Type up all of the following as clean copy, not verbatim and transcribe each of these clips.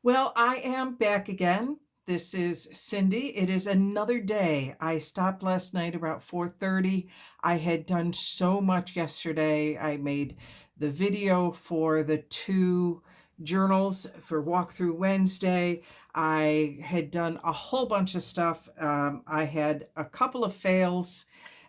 Well, I am back again. This is Cindy. It is another day. I stopped last night about 4:30. I had done so much yesterday. I made the video for the two journals for Walkthrough Wednesday. I had done a whole bunch of stuff. I had a couple of fails.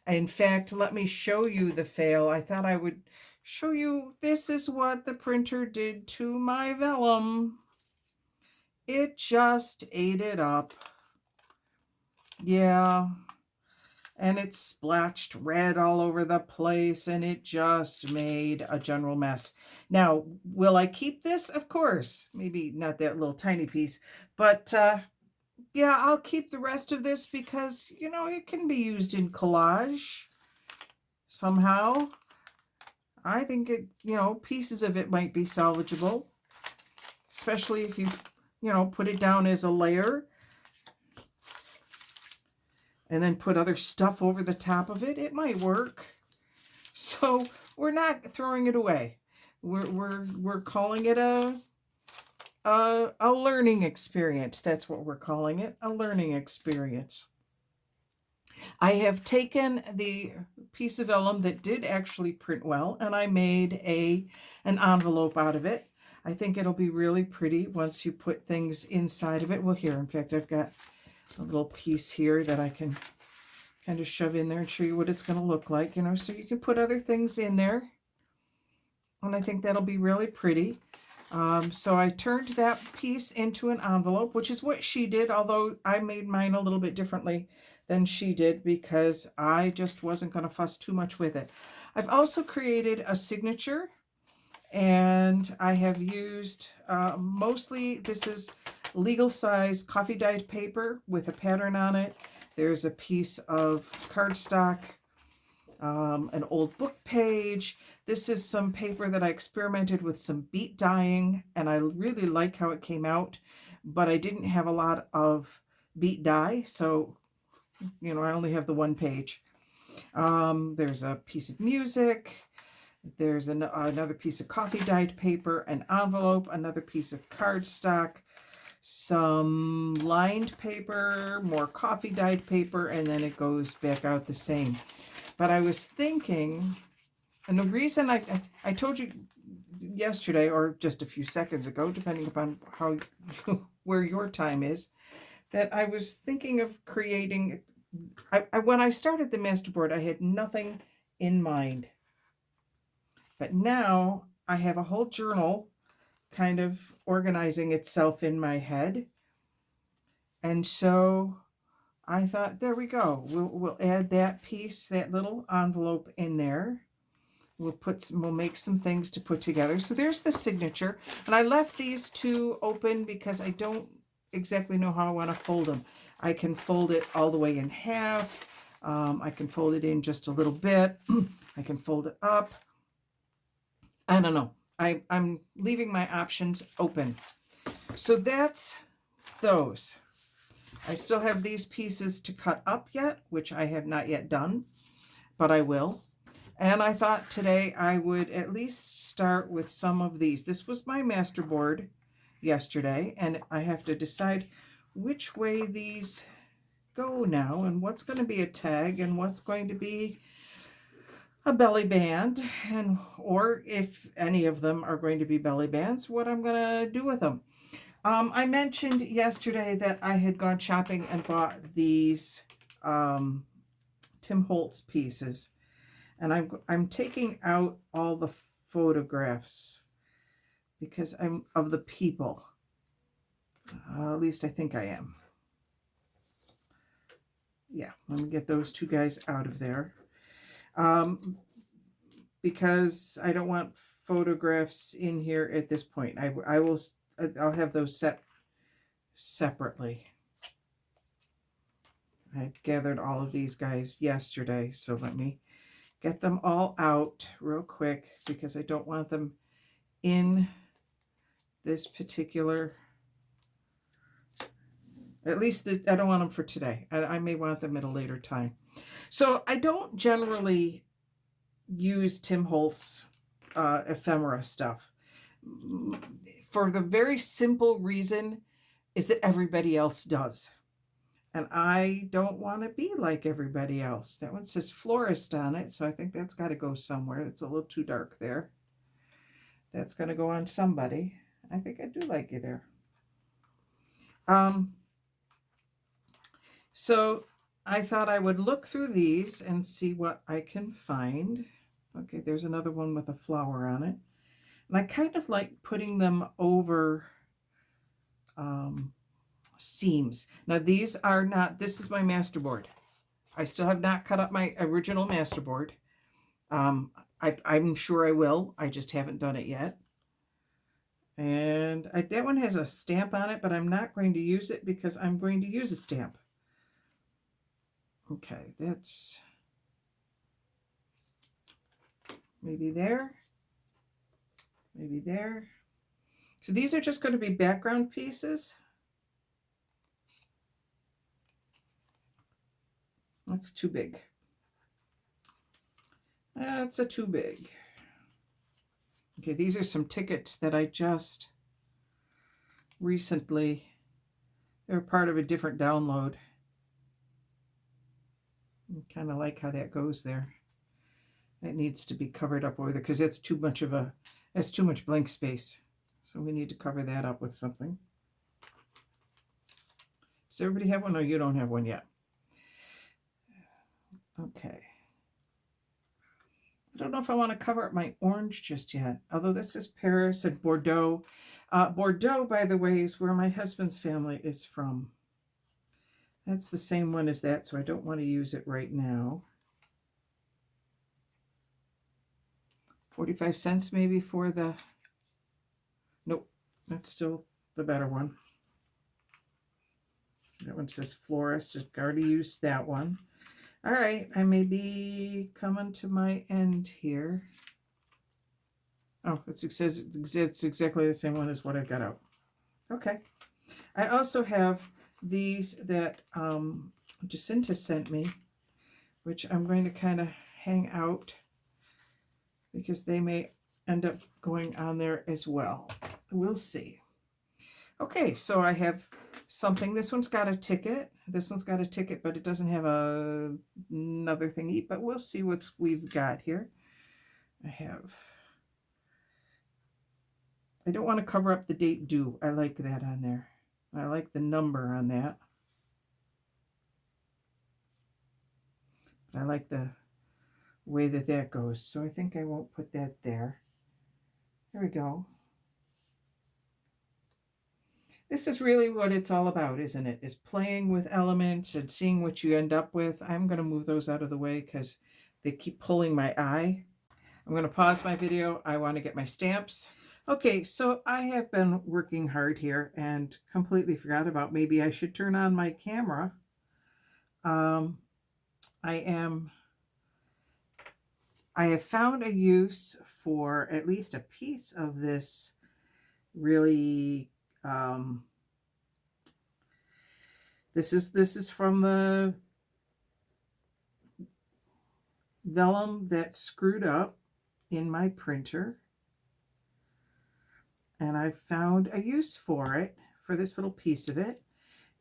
In fact, let me show you the fail. I thought I would show you. This is what the printer did to my vellum. It just ate it up. Yeah. And it splashed red all over the place and it just made a general mess. Now, will I keep this? Of course. Maybe not that little tiny piece, but yeah, I'll keep the rest of this because, it can be used in collage somehow. I think pieces of it might be salvageable, especially if you, put it down as a layer and then put other stuff over the top of it. It might work. So we're not throwing it away. We're calling it a learning experience. That's what we're calling it, a learning experience. I have taken the piece of vellum that did actually print well, and I made an envelope out of it. I think it'll be really pretty once you put things inside of it. Well, here, in fact, I've got a little piece here that I can kind of shove in there and show you what it's going to look like, so you can put other things in there. And I think that'll be really pretty. So I turned that piece into an envelope, which is what she did, although I made mine a little bit differently than she did because I just wasn't going to fuss too much with it. I've also created a signature, and I have used mostly, this is legal size coffee dyed paper with a pattern on it. There's a piece of cardstock, an old book page. This is some paper that I experimented with some beet dyeing, and I really like how it came out, but I didn't have a lot of beet dye, so I only have the one page. There's a piece of music. There's another piece of coffee dyed paper, an envelope, another piece of cardstock, some lined paper, more coffee dyed paper, and then it goes back out the same. But I was thinking, and the reason I told you yesterday, or just a few seconds ago, depending upon how where your time is, that I was thinking of creating. When I started the masterboard, I had nothing in mind, but now I have a whole journal kind of organizing itself in my head, and so I thought, there we go. We'll add that piece, that little envelope in there. We'll make some things to put together. So there's the signature, and I left these two open because I don't exactly know how I want to fold them. I can fold it all the way in half. I can fold it in just a little bit. I can fold it up. I don't know. I'm leaving my options open. So that's those. I still have these pieces to cut up yet, which I have not yet done, but I will. And I thought today I would at least start with some of these. This was my masterboard yesterday, and I have to decide which way these go now, and what's going to be a tag and what's going to be a belly band, and or if any of them are going to be belly bands, what I'm going to do with them. I mentioned yesterday that I had gone shopping and bought these Tim Holtz pieces, and I'm taking out all the photographs because I'm of the people. At least I think I am. Yeah, let me get those two guys out of there. Because I don't want photographs in here at this point. I'll have those set separately. I gathered all of these guys yesterday, so let me get them all out real quick because I don't want them in this particular, at least I don't want them for today. I may want them at a later time. So I don't generally use Tim Holtz ephemera stuff. for the very simple reason is that everybody else does. And I don't want to be like everybody else. That one says florist on it, so I think that's got to go somewhere. It's a little too dark there. That's going to go on somebody. I think I do like you there. So I thought I would look through these and see what I can find. Okay, there's another one with a flower on it. And I kind of like putting them over seams. Now these are not, this is my masterboard. I still have not cut up my original masterboard. I'm sure I will. I just haven't done it yet. And that one has a stamp on it, but I'm not going to use it because I'm going to use a stamp. Okay, that's maybe there, maybe there. So these are just going to be background pieces. That's too big. That's a too big. Okay, these are some tickets that I just recently, they're part of a different download. I kind of like how that goes there. It needs to be covered up over there because that's too much of a, that's too much blank space. So we need to cover that up with something. Does everybody have one? Or you don't have one yet? Okay. I don't know if I want to cover up my orange just yet, although this is Paris and Bordeaux. Bordeaux, by the way, is where my husband's family is from. That's the same one as that, so I don't want to use it right now. 45 cents maybe for the, nope, that's still the better one. That one says florist. I've already used that one. All right, I may be coming to my end here. Oh, it says it's exactly the same one as what I've got out. Okay. I also have these that Jacinta sent me, which I'm going to kind of hang out because they may end up going on there as well. We'll see. Okay, so I have something. This one's got a ticket. This one's got a ticket, but it doesn't have another thingy, but we'll see what we've got here. I don't want to cover up the date due. I like that on there. I like the number on that. But I like the way that that goes. So I think I won't put that there. There we go. This is really what it's all about, isn't it? Is playing with elements and seeing what you end up with. I'm going to move those out of the way because they keep pulling my eye. I'm going to pause my video. I want to get my stamps. Okay, so I have been working hard here and completely forgot about maybe I should turn on my camera. I have found a use for at least a piece of this really this is from the vellum that's screwed up in my printer, and I found a use for it, for this little piece of it,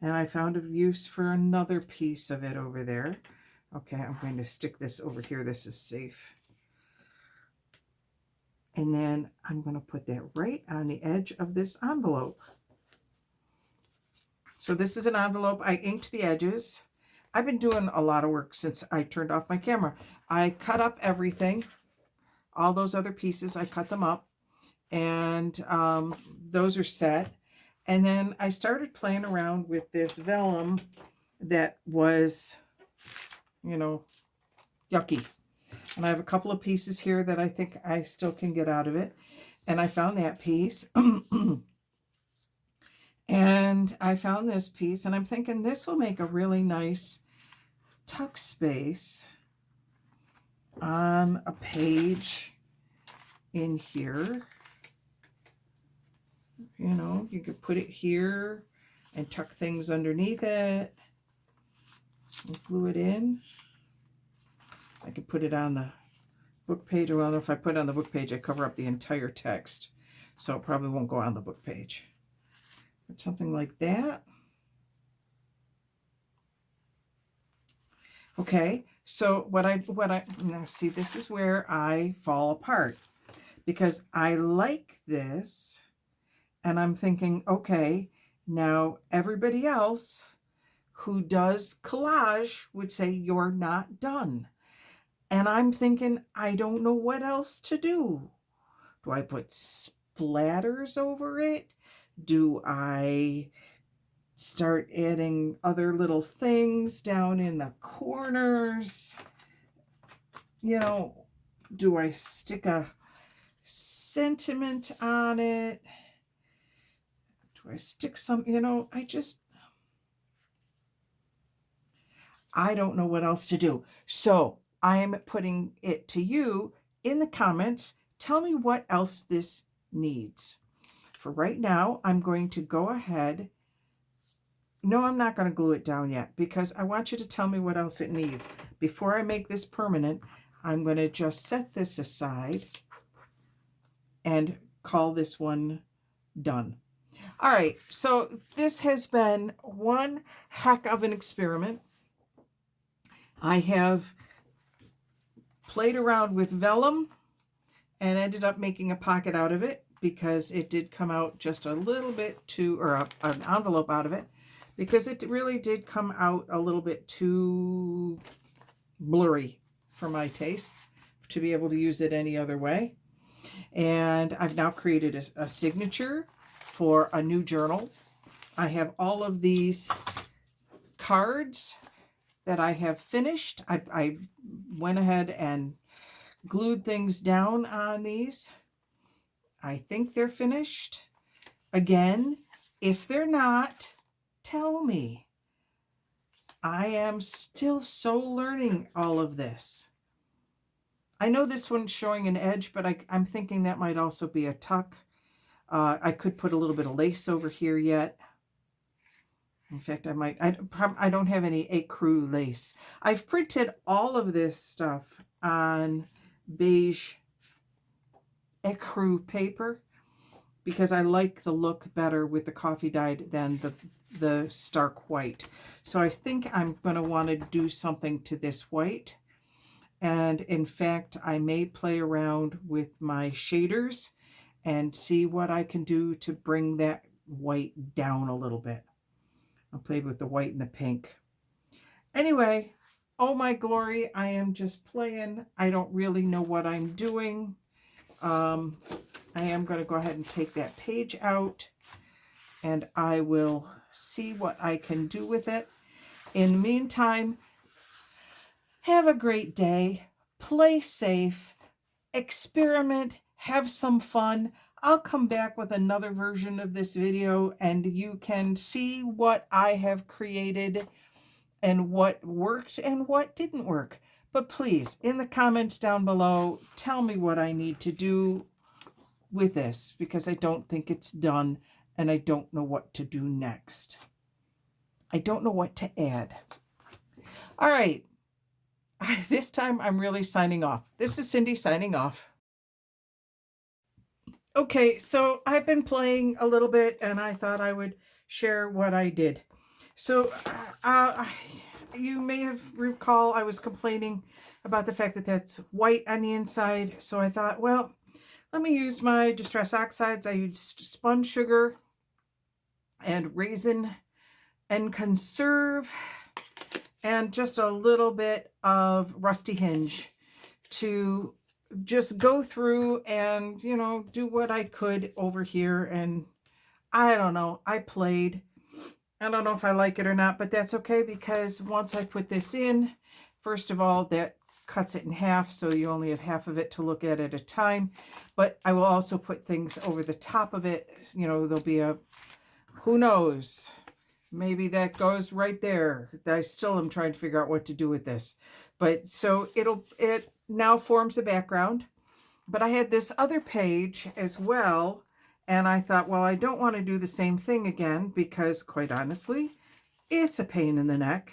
and I found a use for another piece of it over there. Okay, I'm going to stick this over here. This is safe. And then I'm going to put that right on the edge of this envelope. So this is an envelope. I inked the edges. I've been doing a lot of work since I turned off my camera. I cut up everything. All those other pieces, I cut them up. And those are set. And then I started playing around with this vellum that was, you know, yucky. And I have a couple of pieces here that I think I still can get out of it. And I found that piece. And I found this piece. And I'm thinking this will make a really nice tuck space on a page in here. You know, you could put it here and tuck things underneath it. And glue it in. I could put it on the book page. Well, if I put it on the book page, I cover up the entire text. so it probably won't go on the book page. But something like that. Okay, so what I now see, this is where I fall apart, because I like this and I'm thinking, okay, now everybody else who does collage would say you're not done. And I'm thinking, I don't know what else to do. Do I put splatters over it? Do I start adding other little things down in the corners? You know, do I stick a sentiment on it? Do I stick some, you know, I don't know what else to do. So I'm putting it to you in the comments. Tell me what else this needs. For right now, I'm going to go ahead. No, I'm not going to glue it down yet, because I want you to tell me what else it needs. Before I make this permanent, I'm going to just set this aside and call this one done. All right, so this has been one heck of an experiment. I have played around with vellum and ended up making a pocket out of it, because it did come out just a little bit too, or an envelope out of it, because it really did come out a little bit too blurry for my tastes to be able to use it any other way. And I've now created a signature for a new journal. I have all of these cards that I have finished. I went ahead and glued things down on these. I think they're finished. Again, if they're not, tell me. I am still so learning all of this. I know this one's showing an edge, but I'm thinking that might also be a tuck. I could put a little bit of lace over here yet. In fact, I don't have any ecru lace. I've printed all of this stuff on beige ecru paper, because I like the look better with the coffee dyed than the stark white. So I think I'm going to want to do something to this white. And in fact, I may play around with my shaders and see what I can do to bring that white down a little bit. I played with the white and the pink. Anyway, oh my glory, I am just playing. I don't really know what I'm doing. I am going to go ahead and take that page out, and I will see what I can do with it. In the meantime, have a great day, play safe, experiment, have some fun. I'll come back with another version of this video, and you can see what I have created and what worked and what didn't work. But please, in the comments down below, tell me what I need to do with this, because I don't think it's done and I don't know what to do next. I don't know what to add. All right. This time I'm really signing off. This is Cindy signing off. Okay, so I've been playing a little bit and I thought I would share what I did. So you may have recall I was complaining about the fact that that's white on the inside. So I thought, well, let me use my Distress Oxides. I used spun sugar and raisin and conserve and just a little bit of Rusty Hinge to just go through and, you know, do what I could over here. And I don't know, I played. I don't know if I like it or not, but that's okay, because once I put this in, first of all, that cuts it in half, so you only have half of it to look at a time. But I will also put things over the top of it. You know, there'll be a, who knows, maybe that goes right there. I still am trying to figure out what to do with this. But so it now forms a background. But I had this other page as well, and I thought, well, I don't want to do the same thing again, because quite honestly, it's a pain in the neck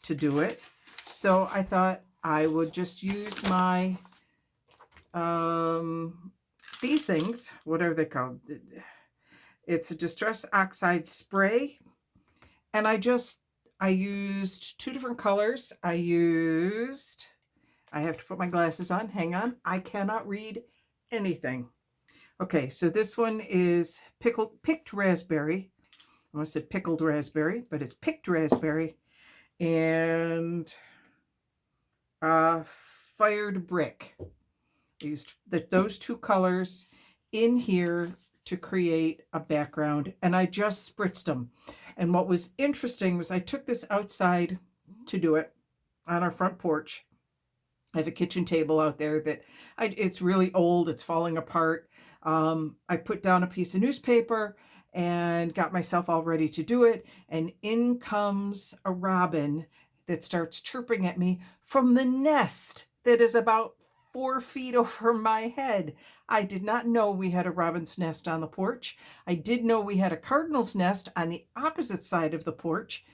to do it. So I thought I would just use my these things, what are they called? It's a Distress Oxide spray. And I used 2 different colors. I have to put my glasses on. Hang on. I cannot read anything. Okay, so this one is picked raspberry. I almost said pickled raspberry, but it's picked raspberry. And fired brick. I used those 2 colors in here to create a background, and I just spritzed them. And what was interesting was I took this outside to do it on our front porch. I have a kitchen table out there that it's really old. It's falling apart. I put down a piece of newspaper and got myself all ready to do it. And in comes a robin that starts chirping at me from the nest that is about 4 feet over my head. I did not know we had a robin's nest on the porch. I did know we had a cardinal's nest on the opposite side of the porch.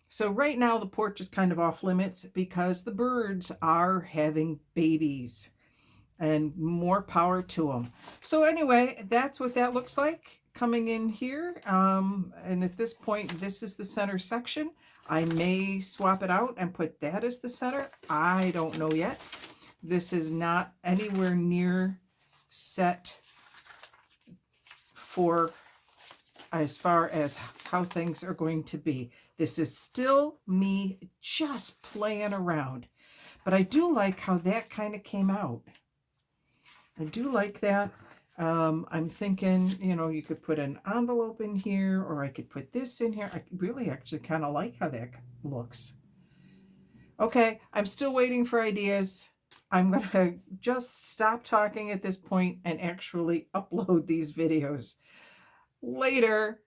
So right now the porch is kind of off limits because the birds are having babies, and more power to them. So anyway, that's what that looks like coming in here. And at this point, this is the center section. I may swap it out and put that as the center. I don't know yet. This is not anywhere near set for as far as how things are going to be. This is still me just playing around. But I do like how that kind of came out. I do like that. I'm thinking, you know, you could put an envelope in here, or I could put this in here. I really actually kind of like how that looks. Okay, I'm still waiting for ideas. I'm going to just stop talking at this point and actually upload these videos later.